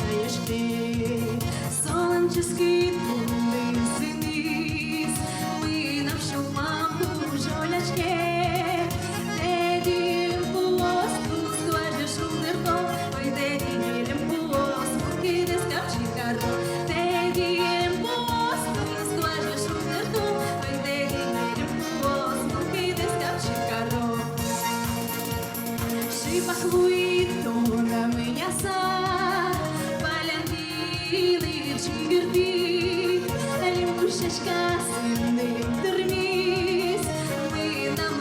мечтаешь ты. Сонческий лунный синиз, мы на всю маму жолячке. Деділем полоску складеш у нирко, ой, деділем полоску кидеш капчикарко. Деділем полоску складеш у нирко, ой, деділем полоску кидеш капчикарко. Шипахлуито на мияса, Valentini çigirdi, elim kuşaşka sindim termis, мы нам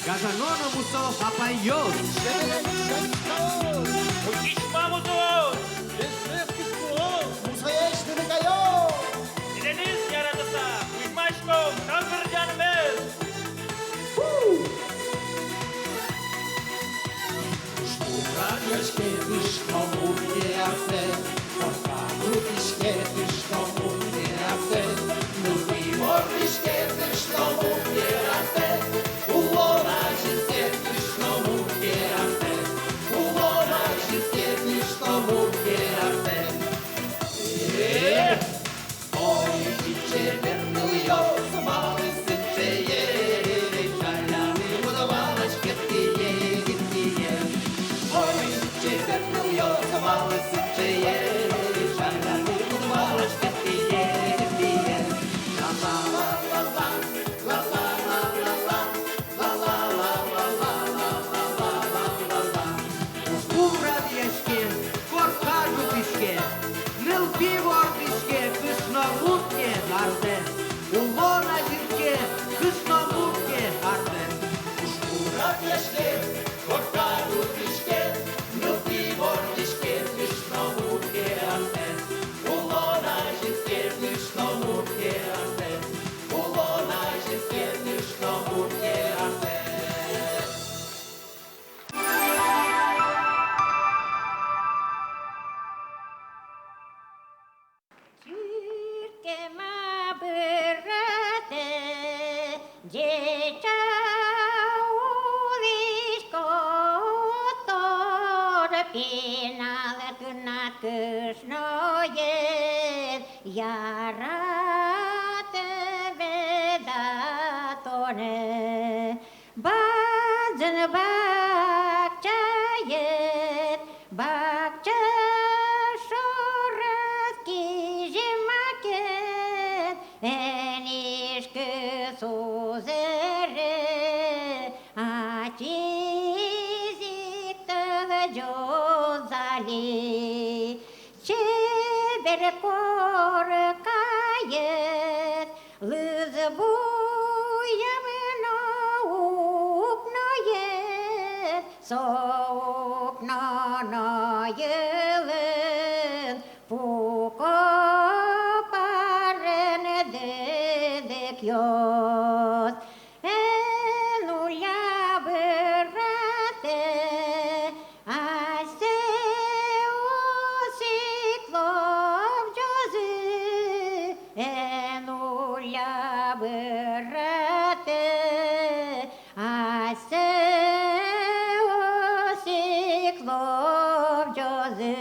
Gazanono muso hapayos. İşma muzuz. Musa'ya eşledik ayol. Dileniz yaratısa. Uyma aşkım. Kalkır canımız. Радioшке вишному віясе, Порканутішке вишному віясе, Нурві ворвішке вишному віясе, Улона жінке вишному віясе, Улона жінке вишному віясе. Ой, дівче вернули мали сичеє, Чалями будовалочки тіє, тіє. Ой, дівче вернули мали сичеє, Чалями будовалочки тіє, тіє. Ла-ла-ла-ла-ла, ла-ла-ла-ла-ла, ла-ла-ла-ла-ла-ла-ла-ла-ла. Umradiyashke, korkaju pishke, nilpi vordishke, krishnamurtke garde. Ulona jirke, krishnamurtke garde. Радіошке, коркану пішке, Нюпі вордішке, вишному віясе, Улона жінке вишному віясе, Улона жінке вишному віясе. Türkema bırate ceca ulisko tor pinal kınat kışnoyer yarat vedatone bazın bakçayet bakça şoratki jimaket enişkı suzere atizik tăjozali çeber korkayet lızbuyamına uknayet soğuk nanayılın pukoparın dedik yoz eluya bırate ase usiklov jozı eluya bırate ase usiklov jozı.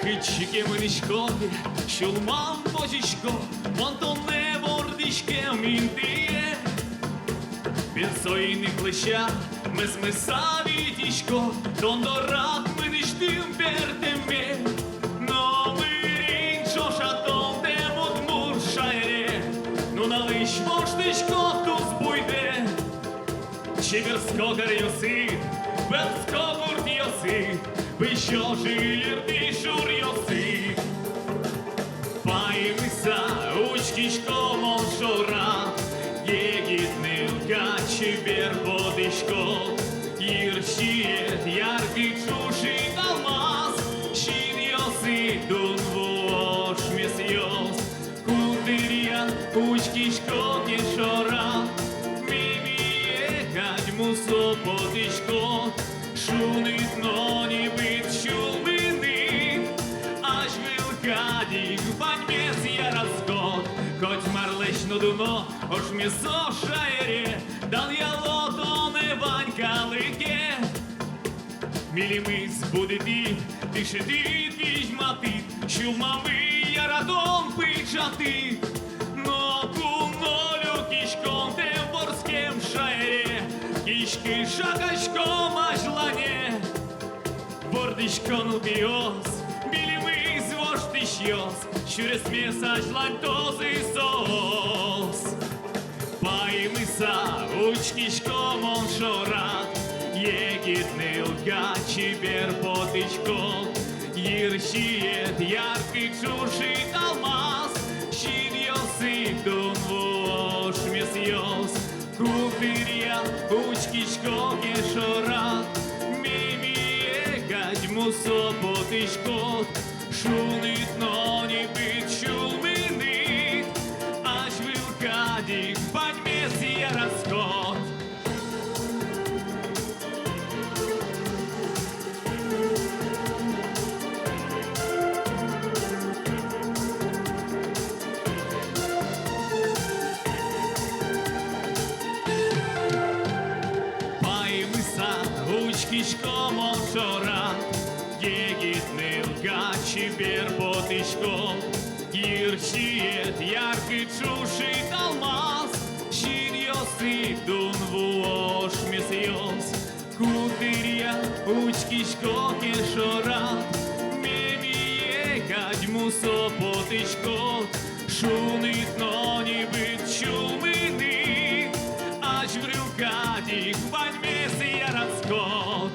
Küçük menişkovi, şulman božiško, Монтоне вордишке мінтіє. Пінсойні плеща, месмесавітішко, Тондорак меніштим пертеме. Новий рік, що шатом темот муршайре, Ну налиш воштишко туз буйде. Чиверско карйоси, Берско куртйоси, Ви що жилірти шурйоси. Паймиса, учкішко моншора, Єгітнилка, чибер водишко, Єршієт, яркий чуший алмаз, Шін йоси, дун вош міс йос, Кутир'ян, учкішко кішора, Мімієкать мусо потишко, Шунит, но не бит шулмини, Аж вилкадік, баньмес я розгод, Хоть марлечно дуно, ош місо шаєре, Дан я лото не ванька лике. Мілімис буде ти, тише ти, відьма ти, Шулмами яратом пичати, но кунолю кишком темборским шаере, кишки шагачком аж лане. Бордичкон убьёс, белевый звожд ищёс, через месяц лантозы сос. Паймыса, учкишком он шорат, егитный лгачи бер потычком, ерщиет яркий чушит алмаз, щит ёсы дун вош мес ёс, купырья учкишком ешорат, мусо потышкот, шунит, но не быть шумынит, аж вилкадик подмесье расход. Паймыса, учкишком он шорат, егитный лгачи бер потышком, ерщиет яркий чушит алмаз, щит ёсы дун вош мес ёс, кутырья учкишком ешорат, мемие гадьмусо потышкот, шунит, но не быть шумыны, аж в рюкадик подмесье расход.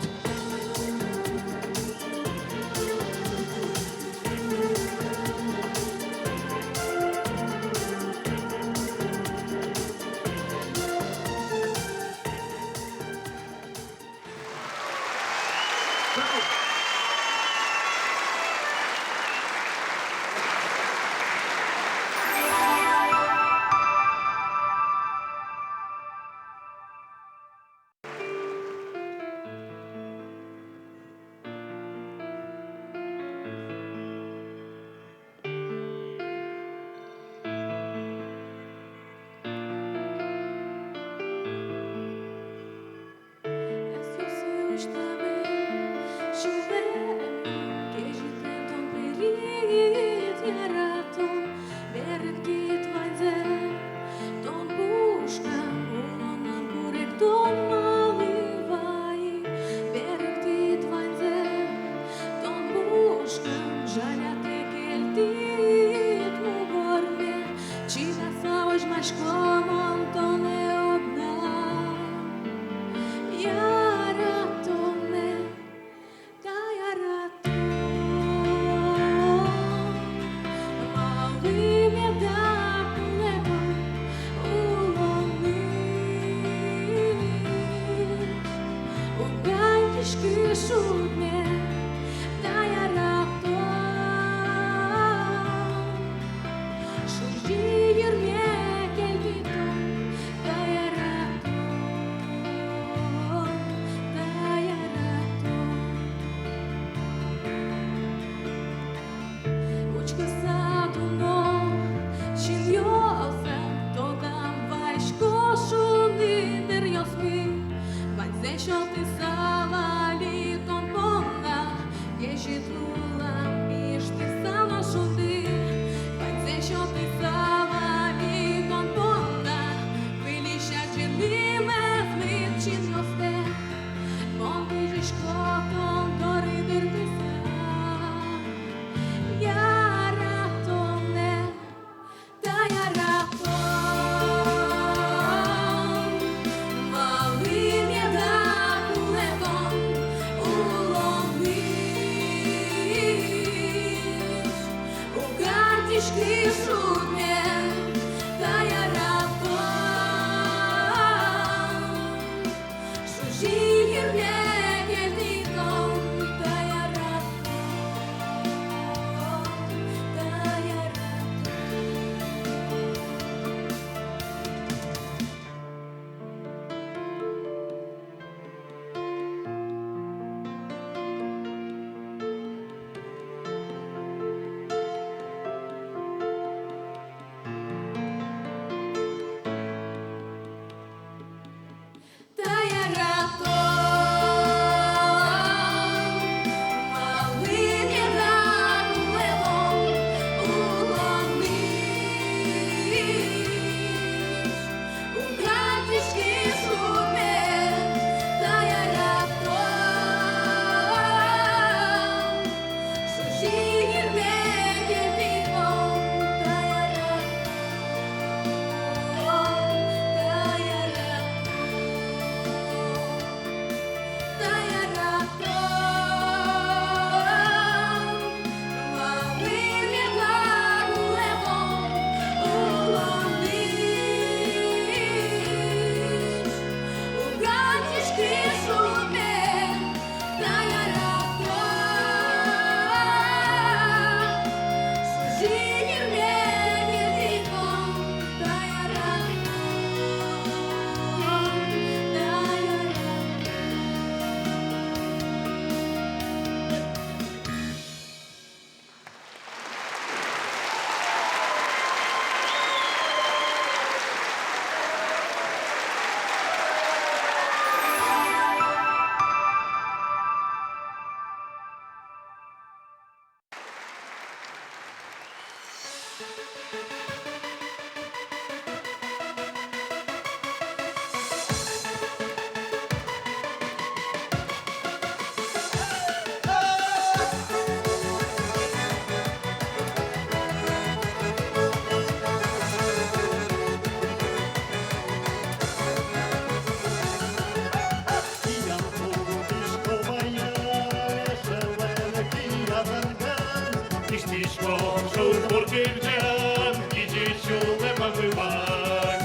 Тишком шурбур кирджан, иди чуле помывай.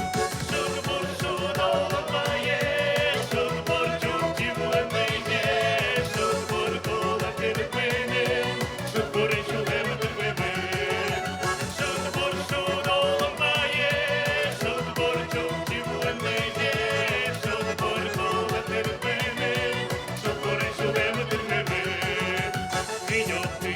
Шурбур шуролапае, шурбур чурти муэмэйне, шурбур кола кирпэне, шурбур чуле муэмэйне. Шурбур шуролапае, шурбур чурти муэмэйне, шурбур кола кирпэне, шурбур чуле муэмэйне. Идёт ты,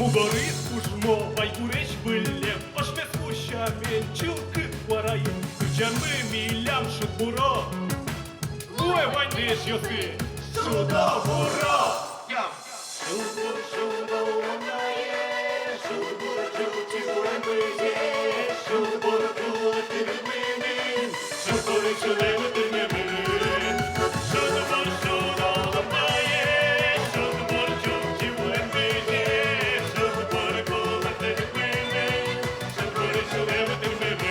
Мугорит ушмо, байгуреш былем, пашме скушамен, чилкы варайым, кычанмы милям шутбуро. Ой, вайдеш йосы, шудо буро! Шудбур шудо ланае, шудбур чути буэмбызе, шудбур кулы тырмынын, шудбур чулемы тырмынын. Шудбур шудо ланае, шудбур чути буэмбызе, шудбур кулы тырмынын, шудбур чулемы тырмынын.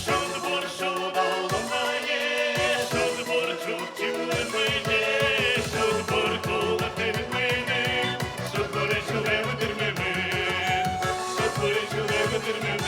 Шудбур шудо ланае, шудбур чути буэмбызе, шудбур кулы тырмынын, шудбур чулемы тырмынын, шудбур чулемы тырмынын.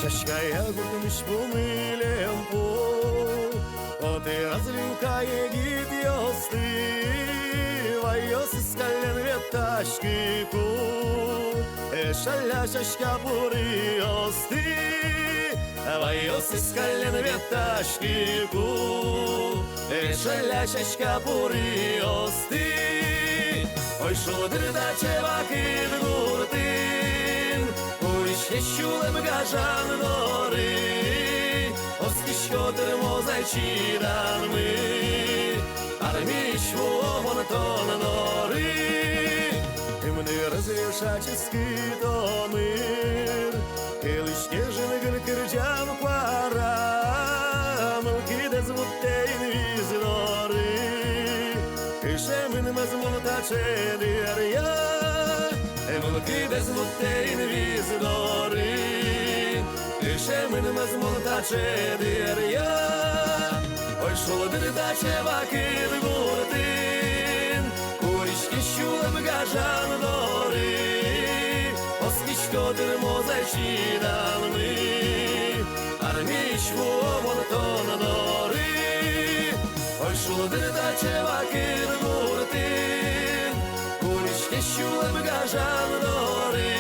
Чашкая гуртмыш бумылем по, оты разлюкае гид йосты, вайос искален веташки ку, эшаля чашка бури йосты, вайос искален веташки ку, эшаля чашка бури йосты, ой шудыр да чевакит гуртын, Şulem gajan nori, oskişkodır mozayçidan mı? Armiş vomon ton nori, imni razрешачески домир, келишке жынгыр кыржам квара, мылкиде звуттейн визнори, ишемин мазмун тачедир я, мылкиде звуттейн визнори, ишемин мазмун тачедир я, ой шулдыр да чевакит гуртын, куришки шулем гажан нори, oskişkodır mozayçidan mı? Armiş vomon ton nori, шулдыр да чевакын гуртын, Куришке шулым гажан доры,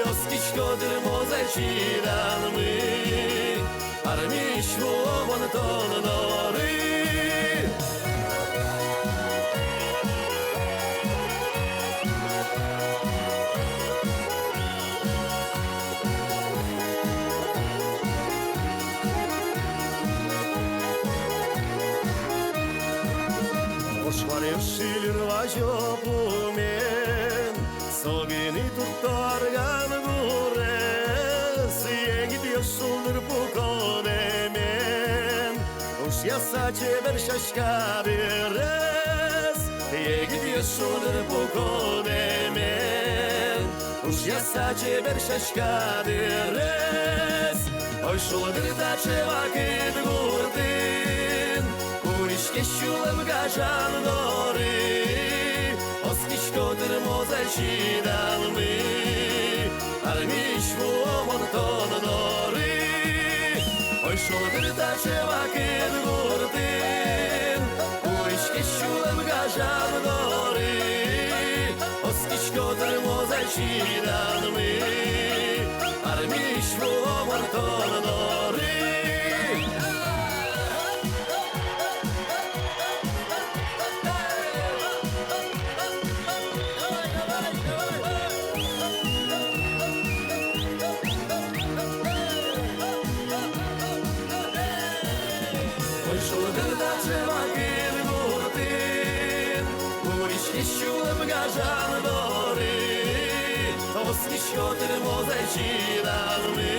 Оскичкодыр мозай чиранмы, Армиш вон тон норы. Шилин важопумен, согини туттарган гурес, егит яшулдыр пукодемен, уж яса чебер шашка берес, егит яшулдыр пукодемен, уж яса чебер шашка берес, ой шулдыр да чевакит гуртын, Куришке шулым гажан доры, Оскичкодыр мозай чиранмы, Армиш вон тон норы. Ой шулдыр да чевакын гуртын, Куришке шулым гажан доры, Оскичкодыр мозай чиранмы, Армиш вон тон норы. Гажан доры, Оскичкодыр мозай чиранмы,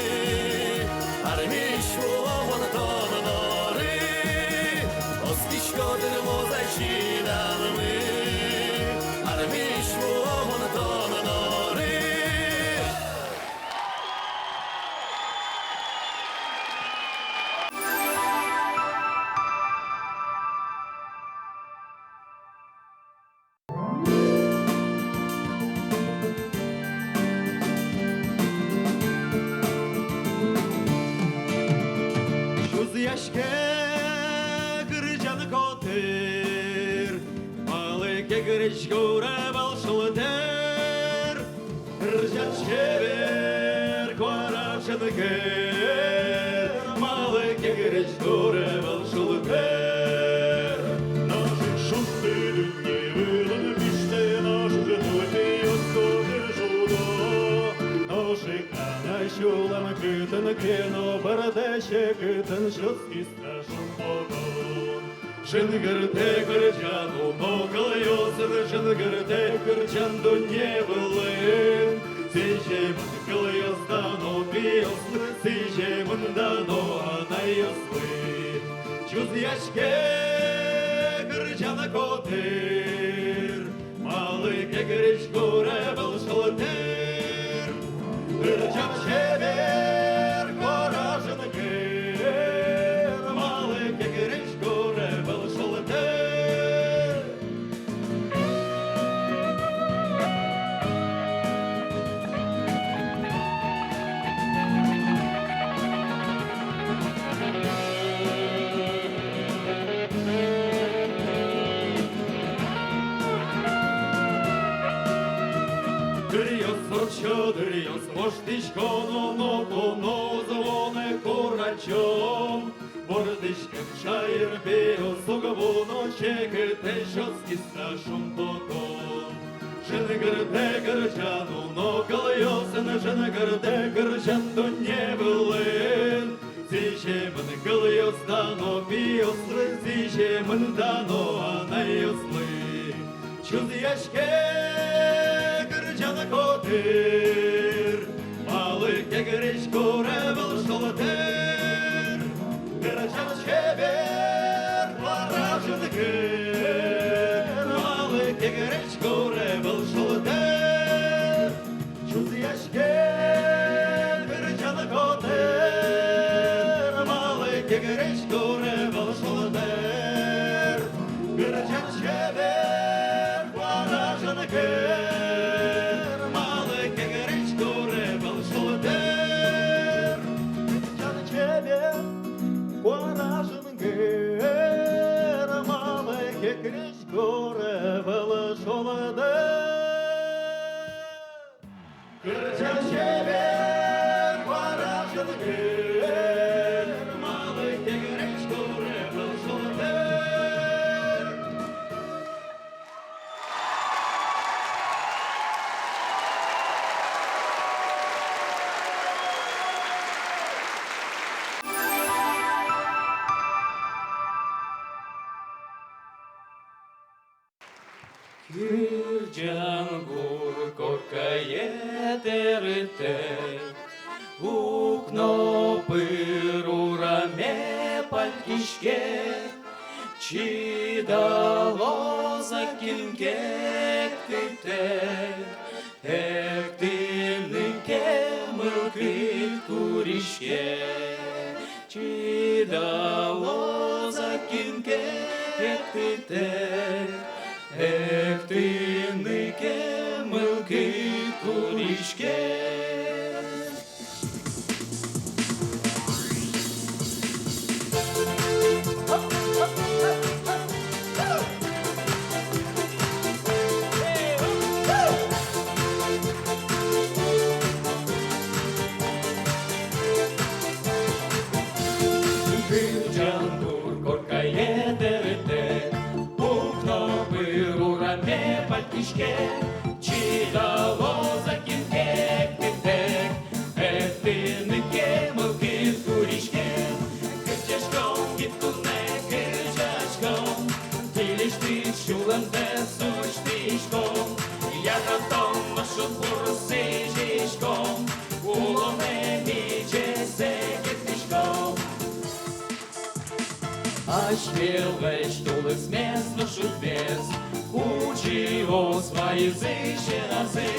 Армиш вон тон норы, Оскичкодыр мозай чиранмы, Армиш вон тон норы. Yaşke gırcan kotir, Malıke gırış gura balşılıdır, Gırcan şeber koraşın gır, Malıke gırış gura balşılıdır. Наши шусты не выловишься, Наши нути отходы жудо, Наши канащулам кытын кено, Бардаче кытын шутки страшен богон. Шынгырте кырчану нокал йосын, Шынгырте кырчанду не былын, Сичемын кыл йостано пиосын, Сичемын дано анай йослын. Чуз яшке кырчаны котыр, Малыке кырыч горе былшылтыр, Кырчан шебер коражын кыр, Малыке кырыч горе былшылтыр. Дырьёс воштичком, но звоне курачом, Бордичком шайр пиос, Угвоно чекete щоцки страшом потом. Шенгрде грчану нокал йосен, Шенгрде грчанду не былын, Сичемын кыл йостано пиослы, Сичемын дано анай йослы. Чуз яшке gırcan kotir, Malıke gırış gore balşılıdır, Gırcan şeber varajın kır, Malıke gırış gore balşılıdır. Çuz yaşke gırcan kotir, Malıke gırış gore balşılıdır, Gırcan şeber varajın kır, шкуре велешолоде. Кричав щебер, барашенки, малий тигрець, шкуре велешолоде. Кирджангур коркає теретей, у кнопиру раме палькішке, чи дало закінке ктитей, ектиннике милки курішке, чи дало закінке ктитей, ектиннике милки курішке. Кирджангур коркає дерете, у кнопиру раме пальтішке, чи дало закінке ктитек, ектиннике милки курішке, кирджачком відкуне кирджачком, тіліш ти чулем де сучтишком, я татом машу бурсижишком, улоне міче секітишком. А śpiewaj sztułek zmiest noszów bez, uczy o swoje zysie razy.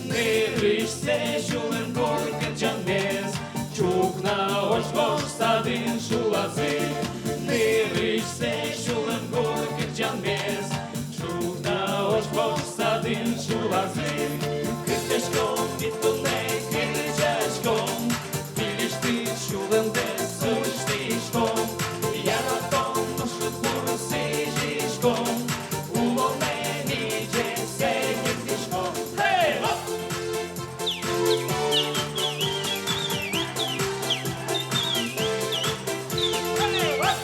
Nyryś se siulem gorkę dzianez, czuk na ośwoż sadyn szulazy. Nyryś se siulem gorkę dzianez, czuk na ośwoż sadyn szulazy. Kyrciaczką відтуне кирчачком, біліш ти чулем де сучтишком. Я ratом ношу бурсижишком, уломені же секітишком. Хей, оп! Хей, оп!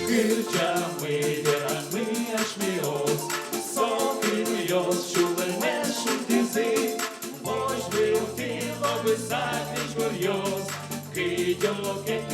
Кирчами, вірами, аж міос, сокин йос, чулен меншу тизи. Hoş bir til o besat iş görüyoruz. Kıyıcılık et